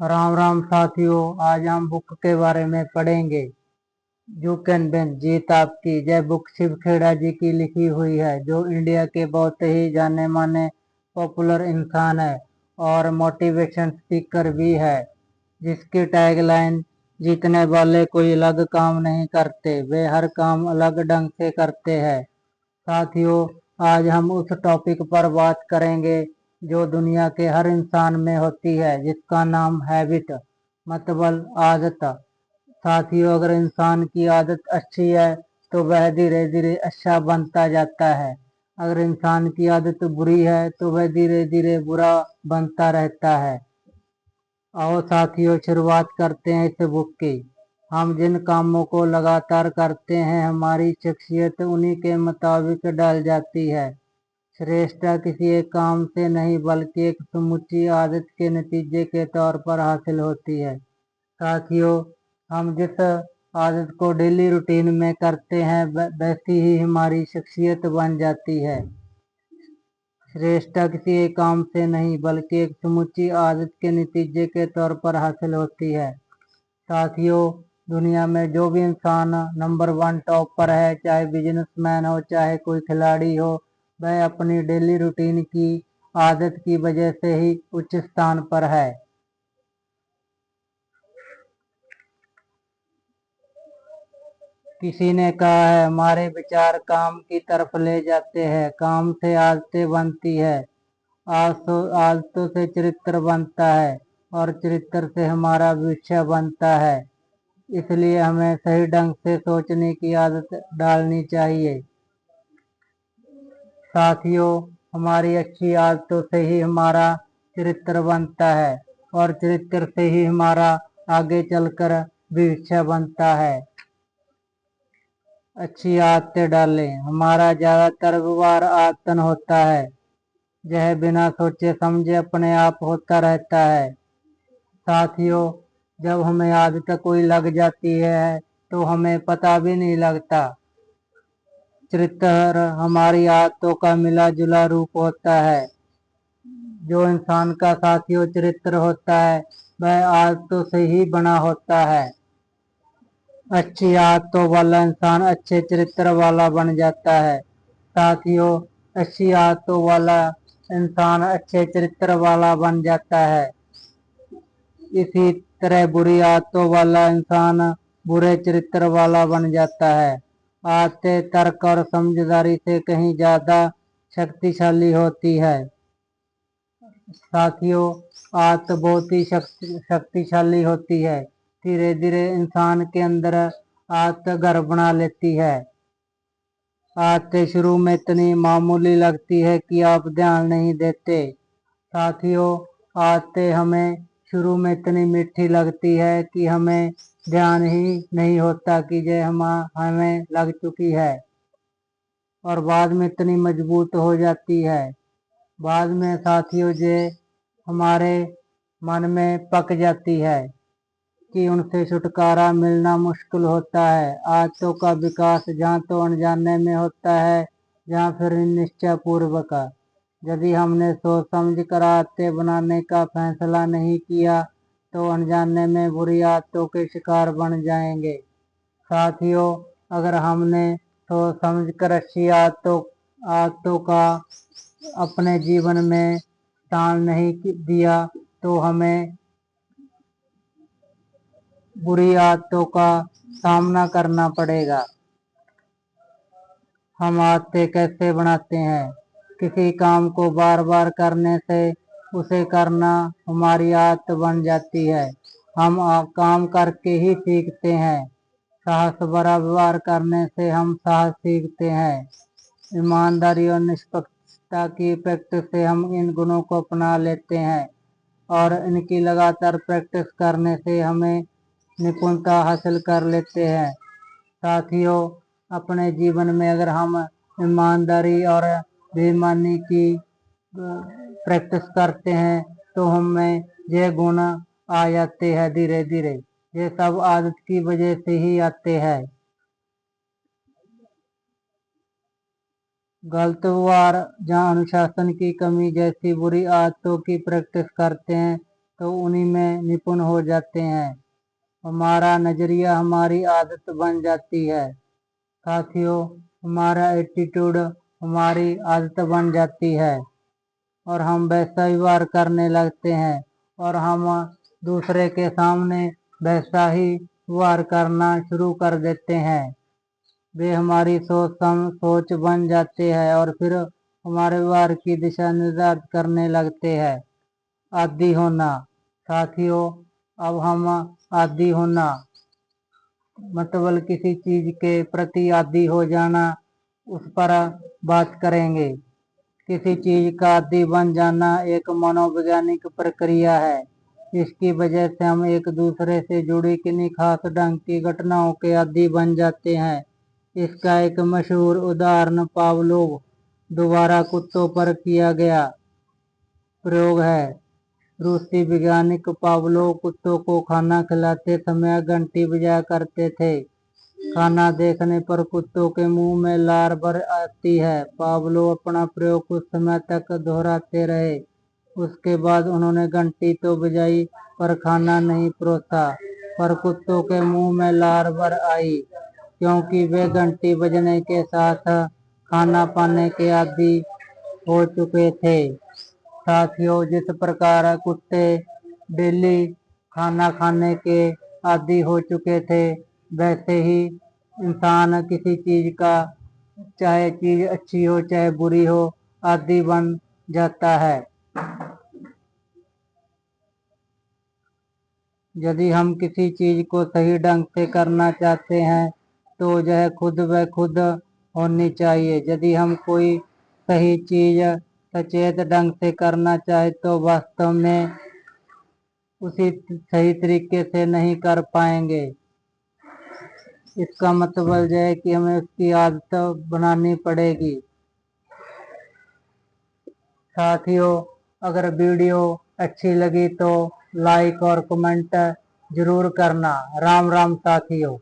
राम राम साथियों, आज हम बुक के बारे में पढ़ेंगे। यू कैन विन, जीत आपकी। यह बुक शिव खेड़ा जी की लिखी हुई है, जो इंडिया के बहुत ही जाने माने पॉपुलर इंसान है और मोटिवेशन स्पीकर भी है, जिसकी टैगलाइन जीतने वाले कोई अलग काम नहीं करते, वे हर काम अलग ढंग से करते हैं। साथियों, आज हम उस टॉपिक पर बात करेंगे जो दुनिया के हर इंसान में होती है, जिसका नाम हैबिट मतलब आदत। साथियों, अगर इंसान की आदत अच्छी है तो वह धीरे धीरे अच्छा बनता जाता है। अगर इंसान की आदत बुरी है तो वह धीरे धीरे बुरा बनता रहता है। आओ साथियों, शुरुआत करते हैं इस बुक की। हम जिन कामों को लगातार करते हैं, हमारी शख्सियत उन्हीं के मुताबिक ढल जाती है। श्रेष्ठता किसी एक काम से नहीं बल्कि एक समुची आदत के नतीजे के तौर पर हासिल होती है। साथियों, हम जिस आदत को डेली रूटीन में करते हैं, वैसी ही हमारी शख्सियत बन जाती है। श्रेष्ठता किसी एक काम से नहीं बल्कि एक समुची आदत के नतीजे के तौर पर हासिल होती है। साथियों, दुनिया में जो भी इंसान नंबर 1 टॉप पर है, चाहे बिजनेसमैन हो चाहे कोई खिलाड़ी हो, वह अपनी डेली रूटीन की आदत की वजह से ही उच्च स्थान पर है। किसी ने कहा है, हमारे विचार काम की तरफ ले जाते हैं, काम से आदतें बनती है, आदतों से चरित्र बनता है और चरित्र से हमारा भविष्य बनता है। इसलिए हमें सही ढंग से सोचने की आदत डालनी चाहिए। साथियों, हमारी अच्छी आदतों से ही हमारा चरित्र बनता है और चरित्र से ही हमारा आगे चलकर भविष्य बनता है। अच्छी आदतें डालें। हमारा ज्यादातर व्यवहार आदतन होता है, यह बिना सोचे समझे अपने आप होता रहता है। साथियों, जब हमें आदत कोई लग जाती है तो हमें पता भी नहीं लगता। चरित्र हमारी आदतों का मिला जुला रूप होता है। जो इंसान का साथियों चरित्र होता है, वह आदतों से ही बना होता है। अच्छी आदतों वाला इंसान अच्छे चरित्र वाला बन जाता है। साथियों, अच्छी आदतों वाला इंसान अच्छे चरित्र वाला बन जाता है। इसी तरह बुरी आदतों वाला इंसान बुरे चरित्र वाला बन जाता है। आदतें तर्क और समझदारी से कहीं ज्यादा शक्तिशाली होती है। साथियों, आदत बहुत ही शक्तिशाली होती है। धीरे धीरे इंसान के अंदर आदत घर बना लेती है। आदतें शुरू में इतनी मामूली लगती है कि आप ध्यान नहीं देते। साथियों, आदतें हमें शुरू में इतनी मीठी लगती है कि हमें ध्यान ही नहीं होता कि यह हमें लग चुकी है, और बाद में इतनी मजबूत हो जाती है। बाद में साथियों ये हमारे मन में पक जाती है कि उनसे छुटकारा मिलना मुश्किल होता है। आदतों का विकास जहाँ तो अनजाने में होता है, जहाँ फिर निश्चय पूर्वक। यदि हमने सोच समझ कर आदतें बनाने का फैसला नहीं किया तो अनजाने में बुरी आदतों के शिकार बन जाएंगे। साथियों, अगर हमने सोच समझ कर अच्छी आदतों का अपने जीवन में स्थान नहीं दिया तो हमें बुरी आदतों का सामना करना पड़ेगा। हम आदतें कैसे बनाते हैं? किसी काम को बार बार करने से उसे करना हमारी आदत बन जाती है। हम काम करके ही सीखते हैं। साहस भरा व्यवहार करने से हम साहस सीखते हैं। ईमानदारी और निष्पक्षता की प्रैक्टिस से हम इन गुणों को अपना लेते हैं, और इनकी लगातार प्रैक्टिस करने से हमें निपुणता हासिल कर लेते हैं। साथियों, अपने जीवन में अगर हम ईमानदारी और बेईमानी की प्रैक्टिस करते हैं तो हमें ये गुण आ जाते हैं धीरे धीरे। ये सब आदत की वजह से ही आते हैं। गलत व्यवहार, जहाँ अनुशासन की कमी जैसी बुरी आदतों की प्रैक्टिस करते हैं तो उन्हीं में निपुण हो जाते हैं। हमारा नजरिया हमारी आदत बन जाती है। साथियों, हमारा एटीट्यूड हमारी आदत बन जाती है और हम वैसा व्यवहार करने लगते हैं और हम दूसरे के सामने वैसा ही व्यवहार करना शुरू कर देते हैं। वे हमारी सोच बन जाते हैं और फिर हमारे व्यवहार की दिशा निर्धारित करने लगते हैं। आदी होना। साथियों, अब हम आदी होना मतलब किसी चीज के प्रति आदी हो जाना, उस पर बात करेंगे। किसी चीज का आदी बन जाना एक मनोवैज्ञानिक प्रक्रिया है। इसकी वजह से हम एक दूसरे से जुड़ी किन्हीं खास ढंग की घटनाओं के आदी बन जाते हैं। इसका एक मशहूर उदाहरण पावलोव द्वारा कुत्तों पर किया गया प्रयोग है। रूसी वैज्ञानिक पावलोव कुत्तों को खाना खिलाते समय घंटी बजाया करते थे। खाना देखने पर कुत्तों के मुंह में लार भर आती है। पावलोव अपना प्रयोग कुछ समय तक दोहराते रहे। उसके बाद उन्होंने घंटी तो बजाई पर खाना नहीं परोसा, पर कुत्तों के मुंह में लार भर आई, क्योंकि वे घंटी बजने के साथ खाना पाने के आदी हो चुके थे। साथियों, जिस प्रकार कुत्ते डेली खाना खाने के आदी हो चुके थे, वैसे ही इंसान किसी चीज का, चाहे चीज अच्छी हो चाहे बुरी हो, आदी बन जाता है। यदि हम किसी चीज को सही ढंग से करना चाहते हैं तो यह खुद ब खुद होनी चाहिए। यदि हम कोई सही चीज सचेत ढंग से करना चाहे तो वास्तव में उसी सही तरीके से नहीं कर पाएंगे। इसका मतलब यह है कि हमें उसकी आदत बनानी पड़ेगी। साथियों, अगर वीडियो अच्छी लगी तो लाइक और कमेंट जरूर करना। राम राम साथियों।